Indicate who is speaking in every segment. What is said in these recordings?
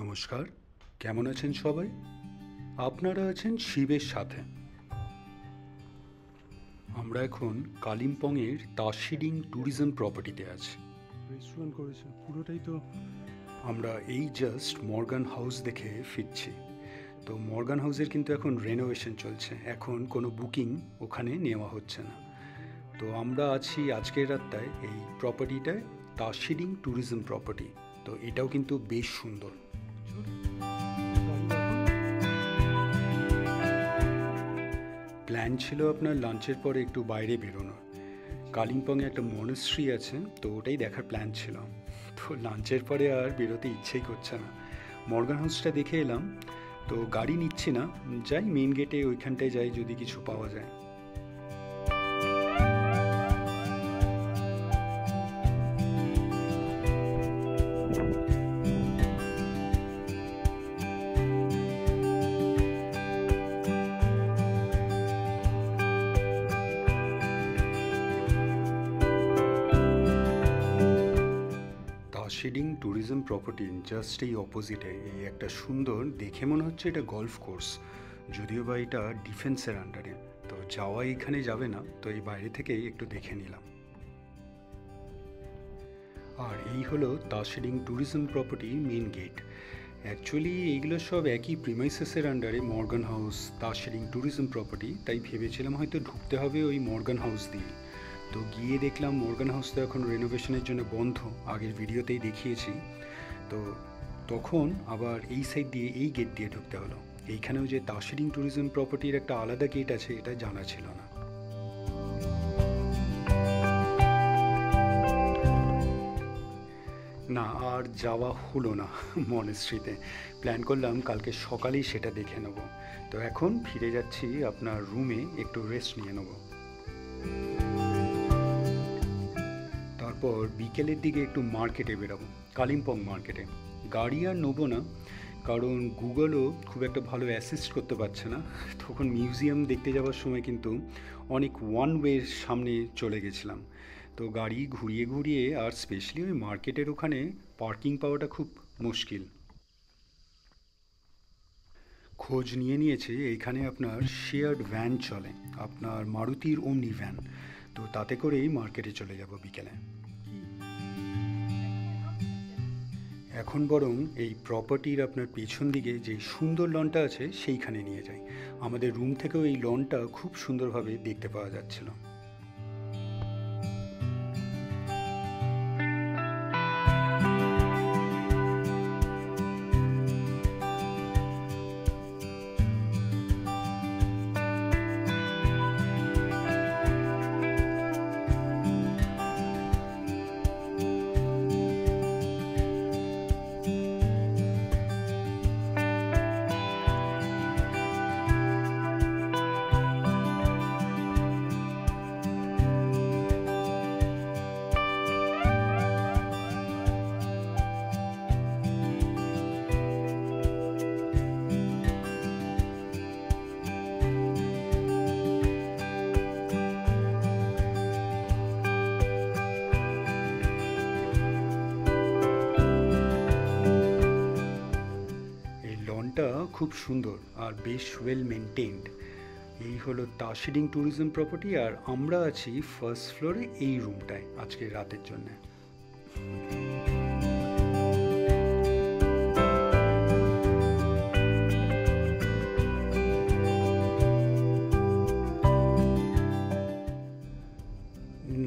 Speaker 1: নমস্কার, কেমন আছেন সবাই? আপনারা আছেন শিবের সাথে। আমরা এখন কালিম্পংয়ের দার্জিলিং ট্যুরিজম প্রপার্টিতে আছি।
Speaker 2: রেস্টুরেন্ট করেছে পুরোটাই তো।
Speaker 1: আমরা এই জাস্ট মর্গান হাউস দেখে ফিরছি। তো মর্গান হাউসের কিন্তু এখন রেনোভেশন চলছে, এখন কোনো বুকিং ওখানে নেওয়া হচ্ছে না। তো আমরা আছি আজকের রাতটায় এই প্রপার্টিটায়, দার্জিলিং ট্যুরিজম প্রপার্টি। তো এটাও কিন্তু বেশ সুন্দর। প্ল্যান ছিল আপনার লাঞ্চের পরে একটু বাইরে বেরোনোর। কালিম্পংয়ে একটা মনেস্ট্রি আছে, তো ওটাই দেখার প্ল্যান ছিল। তো লাঞ্চের পরে আর বেরোতে ইচ্ছেই করছে না। মর্গান হাউসটা দেখে এলাম, তো গাড়ি নিচ্ছি না, যাই মেন গেটে ওইখানটায় যাই যদি কিছু পাওয়া যায়। দার্জিলিং ট্যুরিজম প্রপার্টি জাস্ট এই অপোজিটে এই একটা সুন্দর, দেখে মনে হচ্ছে এটা গলফ কোর্স, যদিও বা এটা ডিফেন্সের আন্ডারে। তো যাওয়া এখানে যাবে না, তো এই বাইরে থেকেই একটু দেখে নিলাম। আর এই হলো Darjeeling tourism property main gate. Actually এইগুলো সব একই প্রিমাইসেসের আন্ডারে, Morgan House, Darjeeling tourism property. তাই ভেবেছিলাম হয়তো ঢুকতে হবে ওই মর্গান হাউস দিয়ে। তো গিয়ে দেখলাম মর্গান হাউস তো এখন রেনোভেশনের জন্য বন্ধ, আগের ভিডিওতেই দেখিয়েছি। তো তখন আবার এই সাইড দিয়ে এই গেট দিয়ে ঢুকতে হলো। এইখানেও যে দার্জিলিং ট্যুরিজম প্রপার্টির একটা আলাদা গেট আছে, এটা জানা ছিল না। না, আর যাওয়া হলো না মনেস্ট্রিতে। প্ল্যান করলাম কালকে সকালেই সেটা দেখে নেব। তো এখন ফিরে যাচ্ছি আপনার রুমে, একটু রেস্ট নিয়ে নেব। তারপর বিকেলের দিকে একটু মার্কেটে বেরোবো, কালিম্পং মার্কেটে। গাড়ি আর নেবো না, কারণ গুগলও খুব একটা ভালো অ্যাসিস্ট করতে পারছে না। তখন মিউজিয়াম দেখতে যাওয়ার সময় কিন্তু অনেক ওয়ান ওয়ের সামনে চলে গেছিলাম। তো গাড়ি ঘুরিয়ে ঘুরিয়ে, আর স্পেশালি ওই মার্কেটের ওখানে পার্কিং পাওয়াটা খুব মুশকিল। খোঁজ নিয়ে নিয়েছে এইখানে আপনার শেয়ার্ড ভ্যান চলে, আপনার মারুতির ওমনি ভ্যান। তো তাতে করেই মার্কেটে চলে যাব বিকেলে। এখন বরং এই প্রপার্টির আপনার পেছন দিকে যে সুন্দর লনটা আছে সেইখানে নিয়ে যাই। আমাদের রুম থেকেও এই লনটা খুব সুন্দরভাবে দেখতে পাওয়া যাচ্ছিল। খুব সুন্দর আর বেশ ওয়েল মেনটেন্ড। এই হলো দার্জিলিং ট্যুরিজম প্রপার্টি, আর আমরা আছি ফার্স্ট ফ্লোরে এই রুমটায় আজকে রাতের জন্যে।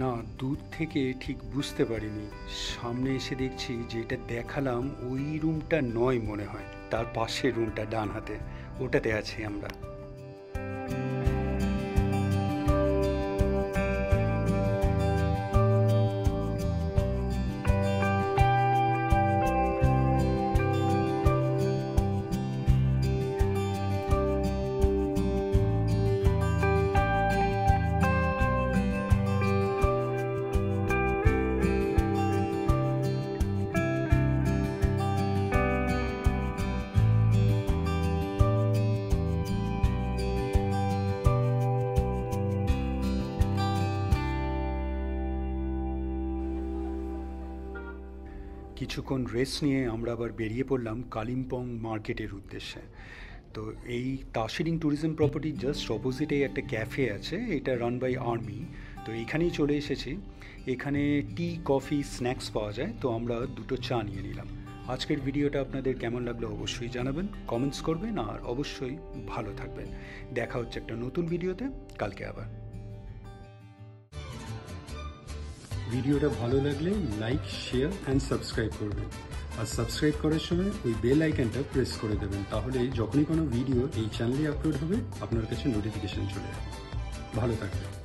Speaker 1: না, দূর থেকে ঠিক বুঝতে পারিনি, সামনে এসে দেখছি যে এটা দেখালাম ওই রুমটা নয় মনে হয়, তার পাশের রুমটা ডান হাতে, ওটাতে আছি আমরা। কিছুক্ষণ রেস্ট নিয়ে আমরা আবার বেরিয়ে পড়লাম কালিম্পং মার্কেটের উদ্দেশ্যে। তো এই দার্জিলিং ট্যুরিজম প্রপার্টির জাস্ট অপোজিটেই একটা ক্যাফে আছে, এটা রান বাই আর্মি। তো এইখানেই চলে এসেছি। এখানে টি, কফি, স্ন্যাক্স পাওয়া যায়। তো আমরা দুটো চা নিয়ে নিলাম। আজকের ভিডিওটা আপনাদের কেমন লাগলো অবশ্যই জানাবেন, কমেন্টস করবেন, আর অবশ্যই ভালো থাকবেন। দেখা হচ্ছে একটা নতুন ভিডিওতে কালকে আবার। ভিডিওটা ভালো লাগলে লাইক, শেয়ার অ্যান্ড সাবস্ক্রাইব করবেন। আর সাবস্ক্রাইব করার সময় ওই বেল আইকনটা প্রেস করে দেবেন, তাহলে যখনই কোনো ভিডিও এই চ্যানেলে আপলোড হবে আপনার কাছে নোটিফিকেশন চলে যাবে। ভালো থাকবেন।